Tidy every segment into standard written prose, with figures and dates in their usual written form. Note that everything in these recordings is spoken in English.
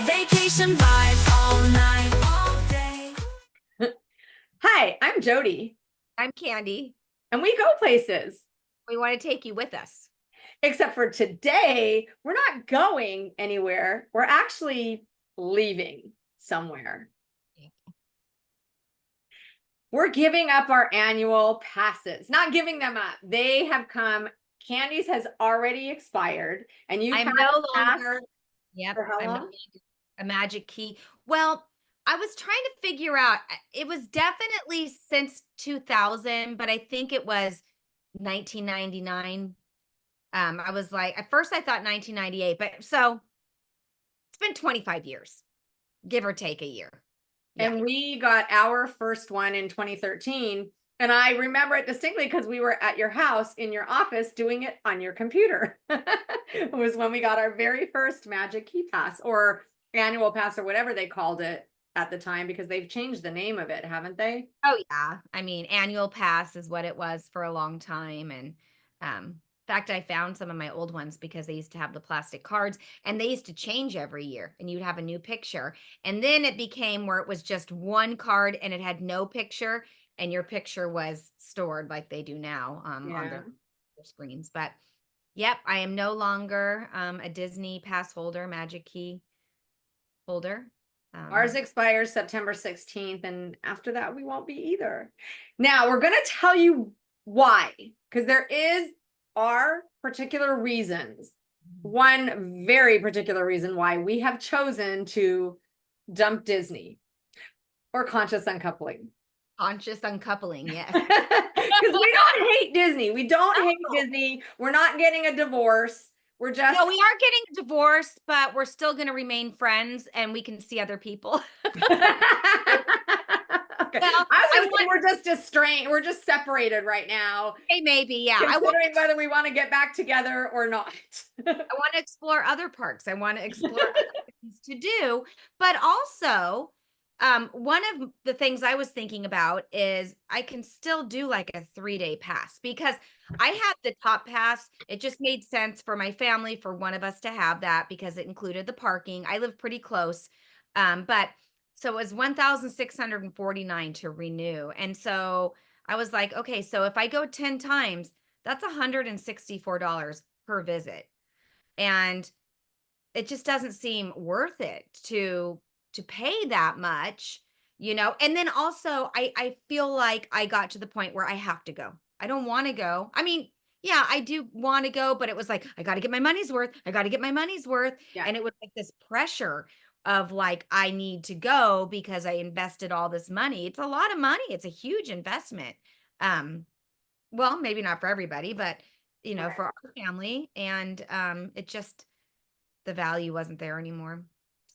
Vacation vibes all night, all day. Hi, I'm Jodi, I'm Candy. and we go places. We want to take you with us. Except for today, we're not going anywhere. We're actually leaving somewhere. We're giving up our annual passes. Not giving them up. They have come. Candy's has already expired, and you've I'm had no a pass longer, yep, for how I'm no long? longer a magic key. Well, I was trying to figure out, it was definitely since 2000, but I think it was 1999. I was like, at first I thought 1998, but so it's been 25 years, give or take a year. Yeah. And we got our first one in 2013. And I remember it distinctly because we were at your house in your office doing it on your computer. It was when we got our very first Magic Key Pass or annual pass or whatever they called it at the time, because they've changed the name of it, haven't they? Oh yeah. I mean, annual pass is what it was for a long time. And in fact, I found some of my old ones because they used to have the plastic cards and they used to change every year and you'd have a new picture. And then it became where it was just one card and it had no picture and your picture was stored like they do now on their screens. But yep, I am no longer a Disney pass holder, Magic Key holder. Ours expires September 16th, and after that, we won't be either. Now, we're going to tell you why, because there are particular reasons. One very particular reason why we have chosen to dump Disney or conscious uncoupling. Conscious uncoupling, yes. Because we don't hate Disney. We don't hate Disney. We're not getting a divorce. We're just No, we are getting a divorce, but we're still going to remain friends and we can see other people. Okay. Well, We're just estranged. We're just separated right now. Hey, maybe, yeah. Considering whether we want to get back together or not. I want to explore other parks. I want to explore other things to do, but also one of the things I was thinking about is I can still do like a 3-day pass because I had the top pass. It just made sense for my family, for one of us to have that because it included the parking. I live pretty close. But so it was 1,649 to renew. And so I was like, okay, so if I go 10 times, that's $164 per visit. And it just doesn't seem worth it to pay that much, and then also I feel like I got to the point where I have to go. I don't want to go. I mean, yeah, I do want to go, but it was like I got to get my money's worth. I got to get my money's worth. Yeah. And it was like this pressure of like I need to go because I invested all this money. It's a lot of money. It's a huge investment. Well, maybe not for everybody, but for our family, and it just the value wasn't there anymore,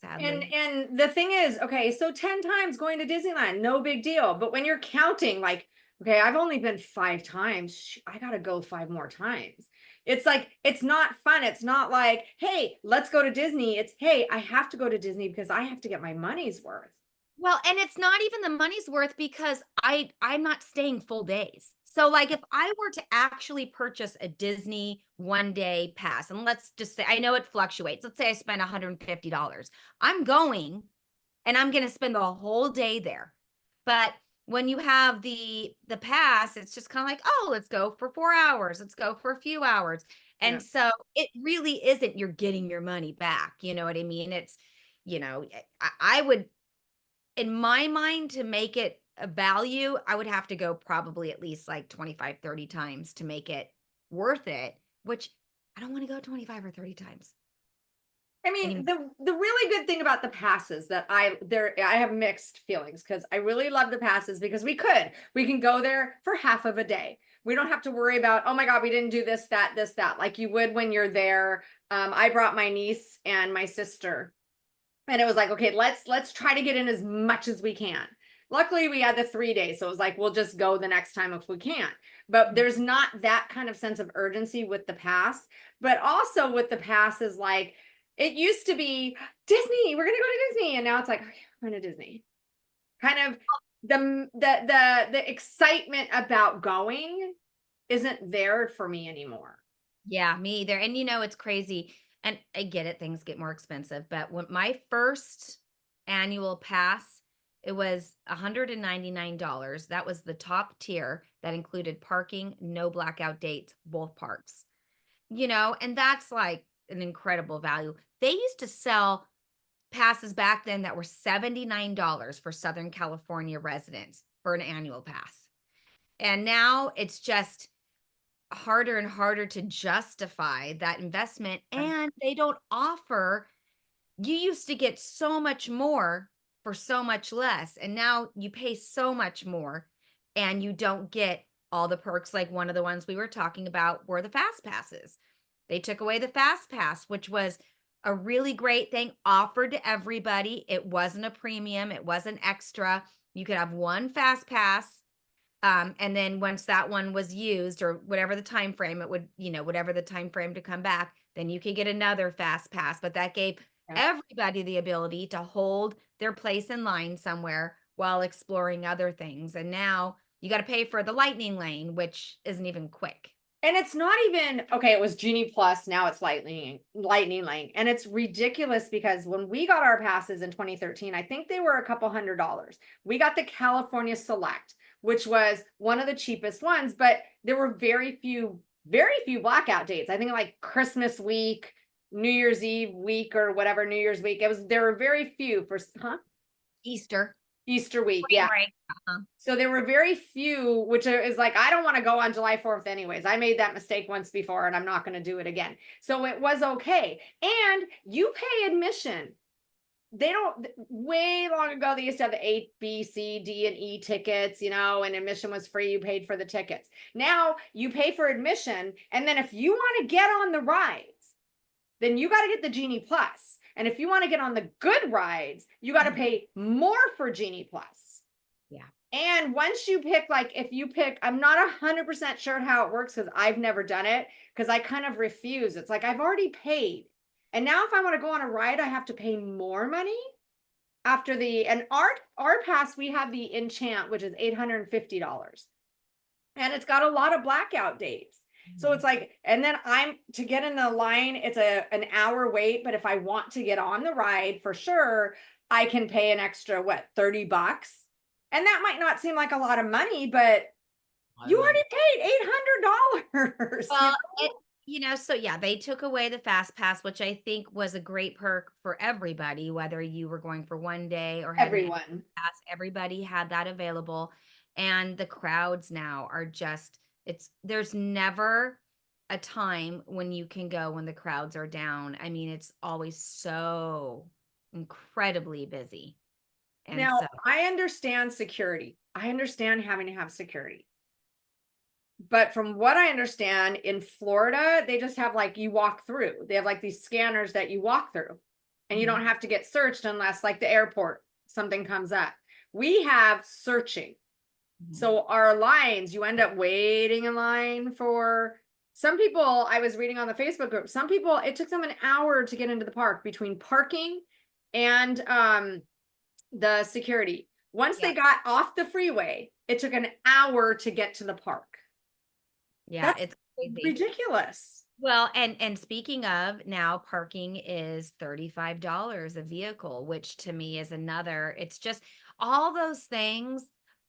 sadly. And the thing is, okay, so 10 times going to Disneyland, no big deal. But when you're counting, like, okay, I've only been 5 times. I gotta go 5 more times. It's like, it's not fun. It's not like, hey, let's go to Disney. It's, hey, I have to go to Disney because I have to get my money's worth. Well, and it's not even the money's worth because I'm not staying full days. So like if I were to actually purchase a Disney 1-day pass, and let's just say I know it fluctuates. Let's say I spend $150. I'm going and I'm going to spend the whole day there. But when you have the pass, it's just kind of like, "Oh, let's go for 4 hours. Let's go for a few hours." And so it really isn't you're getting your money back, you know what I mean? It's I would, in my mind, to make it a value, I would have to go probably at least like 25, 30 times to make it worth it, which I don't want to go 25 or 30 times. I mean, the really good thing about the passes that I have mixed feelings, because I really love the passes because we can go there for half of a day. We don't have to worry about, oh my God, we didn't do this, that, like you would when you're there. I brought my niece and my sister, and it was like, okay, let's try to get in as much as we can. Luckily, we had the 3 days, so it was like, we'll just go the next time if we can. But there's not that kind of sense of urgency with the pass. But also with the pass is like, it used to be Disney, we're gonna go to Disney, and now it's like, okay, we're going to Disney. Kind of the excitement about going isn't there for me anymore. Yeah, me either. And it's crazy. And I get it, things get more expensive, but when my first annual pass, it was $199. That was the top tier that included parking, no blackout dates, both parks. And that's like an incredible value. They used to sell passes back then that were $79 for Southern California residents for an annual pass. And now it's just harder and harder to justify that investment. And they don't offer, you used to get so much more for so much less. And now you pay so much more and you don't get all the perks. Like one of the ones we were talking about were the fast passes. They took away the fast pass, which was a really great thing offered to everybody. It wasn't a premium. It wasn't extra. You could have one fast pass. And then once that one was used or whatever the time frame, it would, whatever the time frame to come back, then you could get another fast pass. But that gave everybody the ability to hold their place in line somewhere while exploring other things. And now you got to pay for the lightning lane, which isn't even quick. And it's not even, okay, it was Genie Plus, now it's Lightning Lane. And it's ridiculous because when we got our passes in 2013, I think they were a couple $100s. We got the California Select, which was one of the cheapest ones, but there were very few blackout dates. I think like Christmas week, New Year's Eve week, or whatever, New Year's week. There were very few for, Easter week, yeah. Right. So there were very few, which is like, I don't want to go on July 4th anyways. I made that mistake once before and I'm not going to do it again. So it was okay. And you pay admission. They don't, way long ago, they used to have the A, B, C, D, and E tickets, and admission was free. You paid for the tickets. Now you pay for admission. And then if you want to get on the rides, then you got to get the Genie Plus. And if you want to get on the good rides, you got to pay more for Genie Plus. Yeah. And once you pick, like if you pick, I'm not 100% sure how it works because I've never done it because I kind of refuse. It's like I've already paid. And now if I want to go on a ride, I have to pay more money after and our pass, we have the Enchant, which is $850. And it's got a lot of blackout dates. So it's like, and then to get in the line, it's an hour wait. But if I want to get on the ride for sure, I can pay an extra, $30? And that might not seem like a lot of money, but you already paid $800. Well, so yeah, they took away the fast pass, which I think was a great perk for everybody, whether you were going for one day or everyone. Pass, everybody had that available. And the crowds now are just, there's never a time when you can go when the crowds are down. I mean, it's always so incredibly busy. And now, I understand security. I understand having to have security. But from what I understand, in Florida, they just have like, you walk through. They have like these scanners that you walk through. And you don't have to get searched unless like the airport, something comes up. We have searching. So our lines, you end up waiting in line for some people. I was reading on the Facebook group, some people, it took them an hour to get into the park between parking and the security. Once they got off the freeway, it took an hour to get to the park. Yeah, That's it's crazy. Ridiculous. Well, and speaking of, now parking is $35 a vehicle, which to me is another, it's just all those things.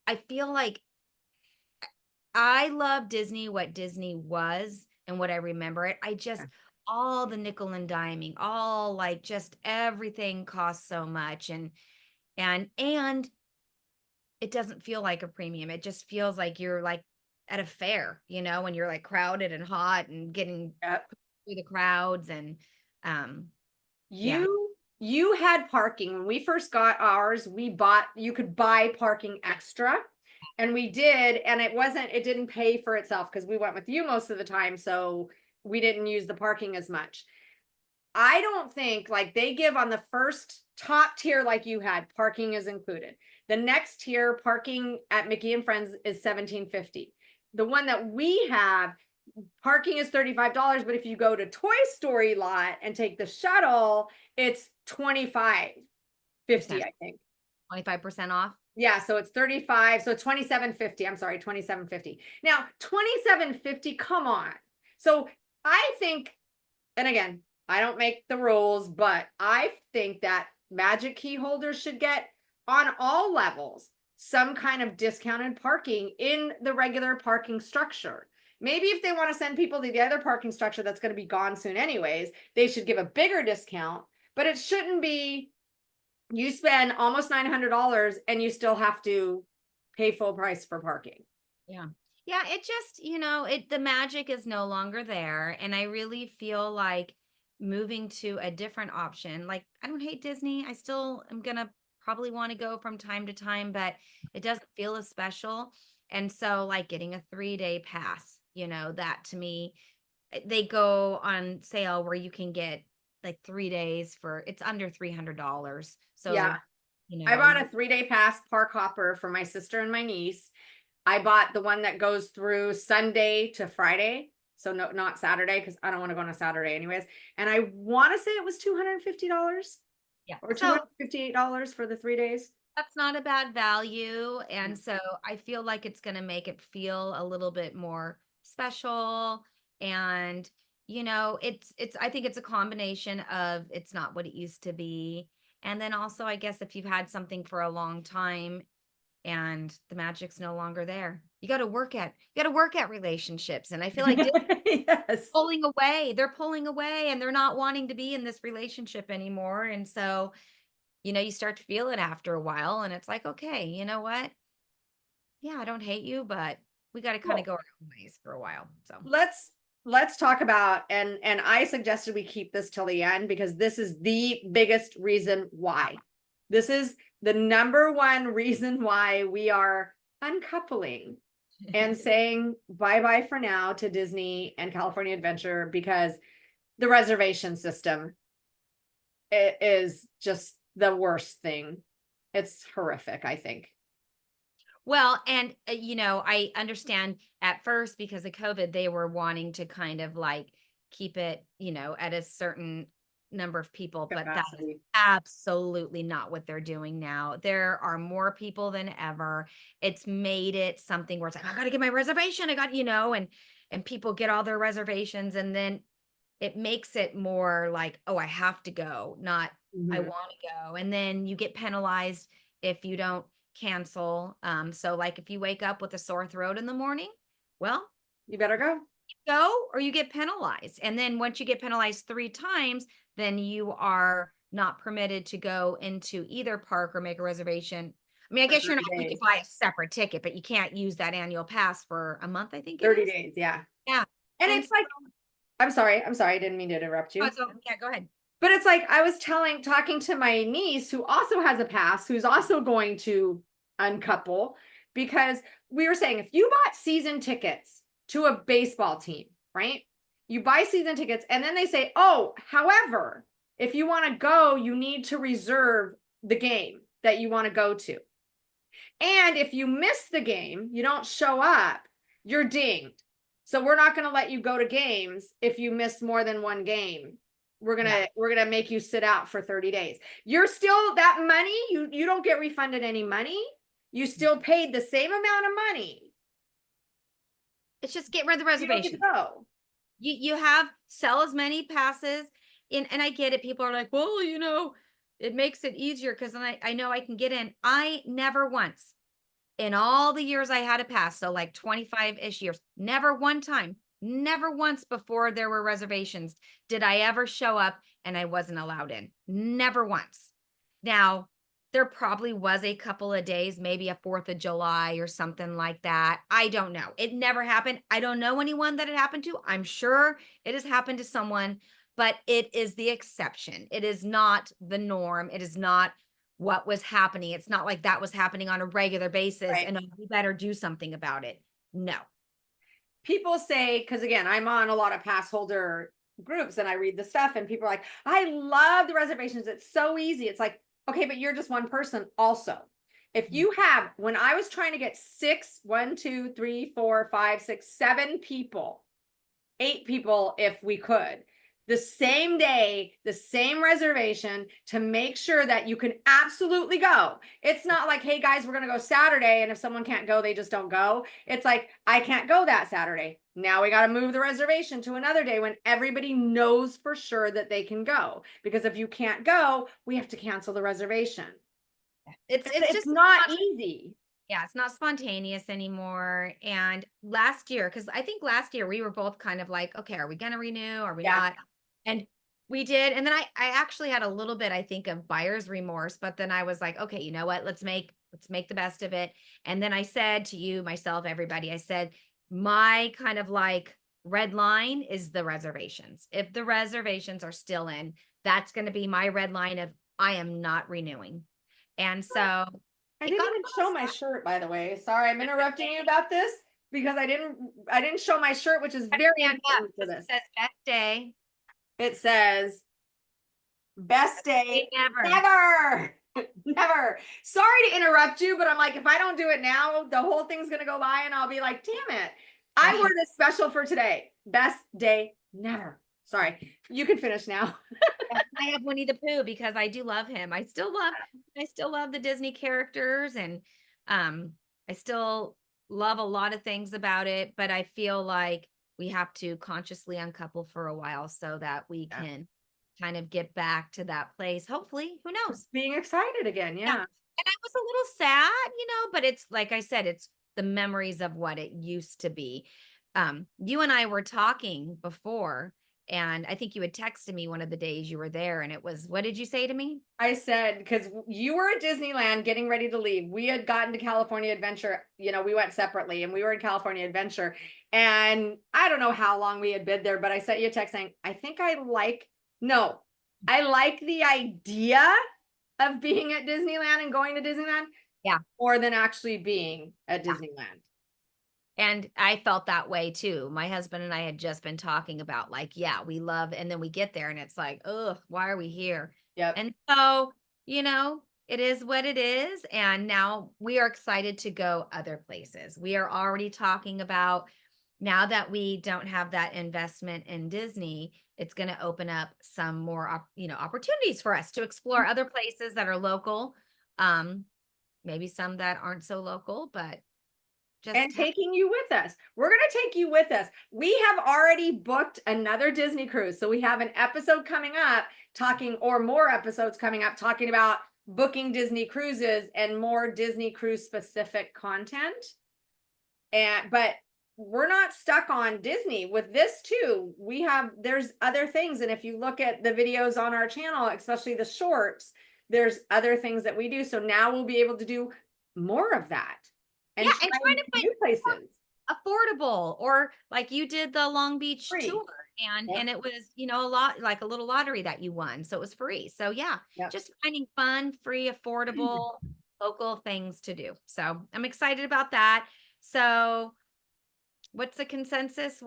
I feel like I love Disney, what Disney was and what I remember it. I just, all the nickel and diming, all like just everything costs so much. And it doesn't feel like a premium. It just feels like you're like at a fair, when you're like crowded and hot and getting through the crowds. And you had parking when we first got ours. You could buy parking extra, and we did, and it didn't pay for itself because we went with you most of the time, so we didn't use the parking as much. I don't think, like, they give on the first top tier, like you had, parking is included. The next tier, parking at Mickey and Friends, is $17.50. The one that we have, parking is $35, but if you go to Toy Story lot and take the shuttle, it's $25.50, I think. 25% off. Yeah, so it's 35, so $27.50. I'm sorry, $27.50. Now, $27.50, come on. So I think, and again, I don't make the rules, but I think that Magic Key holders should get on all levels some kind of discounted parking in the regular parking structure. Maybe if they want to send people to the other parking structure that's going to be gone soon anyways, they should give a bigger discount, but it shouldn't be you spend almost $900 and you still have to pay full price for parking. Yeah. Yeah, it just, the magic is no longer there. And I really feel like moving to a different option. Like, I don't hate Disney. I still am gonna probably want to go from time to time, but it doesn't feel as special. And so like getting a 3-day pass, that to me, they go on sale where you can get like 3 days for it's under $300. So, Yeah. I bought a 3-day pass park hopper for my sister and my niece. I bought the one that goes through Sunday to Friday. So no, not Saturday, because I don't want to go on a Saturday anyways. And I want to say it was $250. Yeah. Or So $258 for the 3 days. that's not a bad value. And so I feel like it's going to make it feel a little bit more special. And, I think it's a combination of it's not what it used to be. And then also, I guess if you've had something for a long time and the magic's no longer there, you got to work at relationships. And I feel like Yes. pulling away, they're pulling away and they're not wanting to be in this relationship anymore. And so, you start to feel it after a while and it's like, okay, you know what? Yeah, I don't hate you, but we got to kind of go our own ways for a while. So Let's talk about and I suggested we keep this till the end because this is the biggest reason why. This is the number one reason why we are uncoupling and saying bye-bye for now to Disney and California Adventure because the reservation system is just the worst thing. It's horrific, I think. Well, and I understand at first because of COVID, they were wanting to kind of like keep it, at a certain number of people, but that is Capacity. absolutely not what they're doing now. There are more people than ever. It's made it something where it's like, I got to get my reservation. I got, and people get all their reservations and then it makes it more like, oh, I have to go, not I Mhm. want to go. And then you get penalized if you don't cancel. So like if you wake up with a sore throat in the morning, well, You better go. go or you get penalized. And then once you get penalized 3 times, then you are not permitted to go into either park or make a reservation. I mean, I For guess you're 30 not, you can days. buy a separate ticket, but you can't use that annual pass for a month, I think it 30 is. days, yeah. Yeah. And And it's like, I'm sorry, I didn't mean to interrupt you. so yeah, go ahead. But it's like I was talking to my niece who also has a pass, who's also going to uncouple, because we were saying if you bought season tickets to a baseball team, right? You buy season tickets and then they say, oh, however, if you want to go, you need to reserve the game that you want to go to. And if you miss the game, you don't show up, you're dinged. So we're not going to let you go to games if you miss more than one game. We're gonna make you sit out for 30 days. You're still that money, you don't get refunded any money. You still paid the same amount of money. It's just get rid of the You don't get reservations. to go. You have sell as many passes and I get it. People are like, well, it makes it easier because then I know I can get in. I never once in all the years I had a pass, so like 25-ish years, never one time, never once before there were reservations did I ever show up and I wasn't allowed in. Never once. Now, there probably was a couple of days, maybe a 4th of July or something like that. I don't know. It never happened. I don't know anyone that it happened to. I'm sure it has happened to someone, but it is the exception. It is not the norm. It is not what was happening. It's not like that was happening on a regular basis Right. and we better do something about it. No. People say, because again, I'm on a lot of pass holder groups and I read the stuff and people are like, I love the reservations. It's so easy. It's like, okay, but you're just one person also. If you have, when I was trying to get 1, 2, 3, 4, 5, 6, 7 people, 8 people, if we could, the same day, the same reservation to make sure that you can absolutely go. It's not like, hey guys, we're going to go Saturday. And if someone can't go, they just don't go. It's like, I can't go that Saturday. Now we got to move the reservation to another day when everybody knows for sure that they can go. Because if you can't go, we have to cancel the reservation. It's It's just not easy. Yeah, it's not spontaneous anymore. And last year, because I think last year we were both kind of like, okay, are we going to renew? Are we Yeah. not? And we did. And then I actually had a little bit, I think, of buyer's remorse, but then I was like, okay, you know what? Let's make the best of it. And then I said to you, myself, everybody, I said, my kind of like red line is the reservations. If the reservations are still in, that's going to be my red line of I am not renewing. And so I didn't even show my shirt, by the way. Sorry, I'm interrupting you about this because I didn't show my shirt, which is very important for this. It says best day. It says best day Never. ever. Never. Sorry to interrupt you, but I'm like, if I don't do it now, the whole thing's gonna go by and I'll be like, damn it. I wore this special for today. Best day never. Sorry. You can finish now. I have Winnie the Pooh because I do love him. I still love the Disney characters, and I still love a lot of things about it, but I feel like we have to consciously uncouple for a while so that we can kind of get back to that place. Hopefully, who knows? Being excited again, yeah. And I was a little sad, but it's like I said, it's the memories of what it used to be. You and I were talking before, and I think you had texted me one of the days you were there, and it was, what did you say to me? I said, because you were at Disneyland getting ready to leave. We had gotten to California Adventure. We went separately and we were in California Adventure. And I don't know how long we had been there, but I sent you a text saying, I like the idea of being at Disneyland and going to Disneyland. Yeah. More than actually being at Disneyland. And I felt that way too. My husband and I had just been talking about like, yeah, we love, and then we get there and it's like, oh, why are we here? Yep. And so, it is what it is. And now we are excited to go other places. We are already talking about, now that we don't have that investment in Disney, it's going to open up some more, opportunities for us to explore other places that are local. Maybe some that aren't so local, but and taking you with us. We're going to take you with us. We have already booked another Disney cruise. So we have an episode coming up more episodes coming up talking about booking Disney cruises and more Disney cruise specific content. But we're not stuck on Disney with this too. There's other things. And if you look at the videos on our channel, especially the shorts, there's other things that we do. So now we'll be able to do more of that. And trying to find new places affordable, or like you did the Long Beach tour, and it was a lot like a little lottery that you won, so it was free. So just finding fun, free, affordable local things to do. So I'm excited about that. So what's the consensus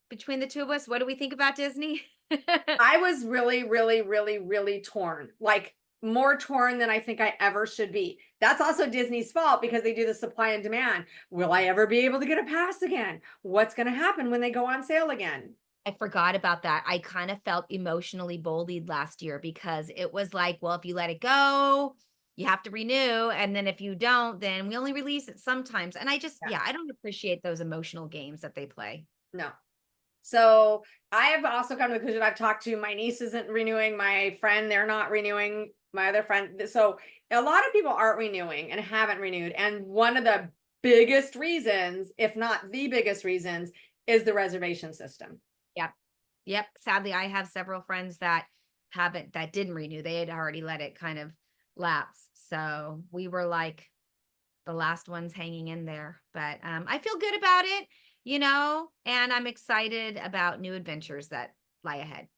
between the two of us? What do we think about Disney? I was really, really, really, really torn, like more torn than I think I ever should be. That's also Disney's fault because they do the supply and demand. Will I ever be able to get a pass again? What's going to happen when they go on sale again? I forgot about that. I kind of felt emotionally bullied last year because it was like, well, if you let it go, you have to renew. And then if you don't, then we only release it sometimes. And I just, I don't appreciate those emotional games that they play. No. So I have also come to the conclusion, I've talked to my niece isn't renewing, my friend, they're not renewing, my other friend. So a lot of people aren't renewing and haven't renewed. And one of the biggest reasons, if not the biggest reasons, is the reservation system. Yep. Sadly, I have several friends that didn't renew. They had already let it kind of lapse. So we were like the last ones hanging in there, but I feel good about it, and I'm excited about new adventures that lie ahead.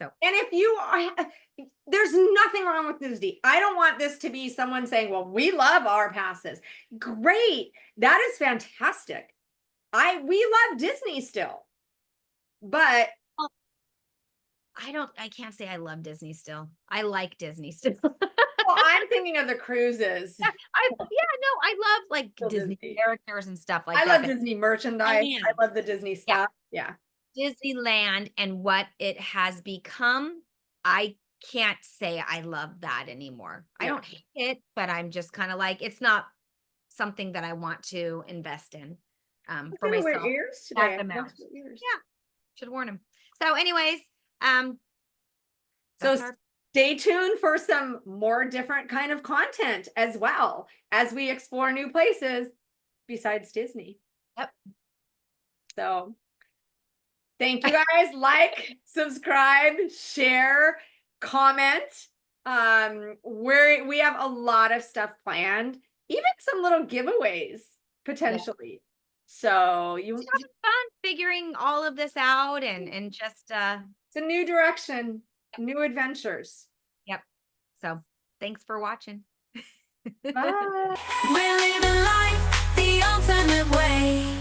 So, and if you are, there's nothing wrong with Disney. I don't want this to be someone saying, well, we love our passes. Great. That is fantastic. We love Disney still, but I can't say I love Disney still. I like Disney still. Well, I'm thinking of the cruises. I love like Disney characters and stuff like that. I love Disney merchandise. I love the Disney stuff. Yeah. Disneyland and what it has become, I can't say I love that anymore. I Yeah. don't hate it, but I'm just kind of like, it's not something that I want to invest in for I'm gonna wear myself. ears That today. amount. Ears. Yeah, should warn him. So, anyways, So that's our stay tuned for some more different kind of content as well as we explore new places besides Disney. Yep. So thank you guys. Like, subscribe, share, comment. We have a lot of stuff planned, even some little giveaways potentially. So It's having fun figuring all of this out and just it's a new direction, new adventures. yep. So thanks for watching. Bye. We're living life the ultimate way.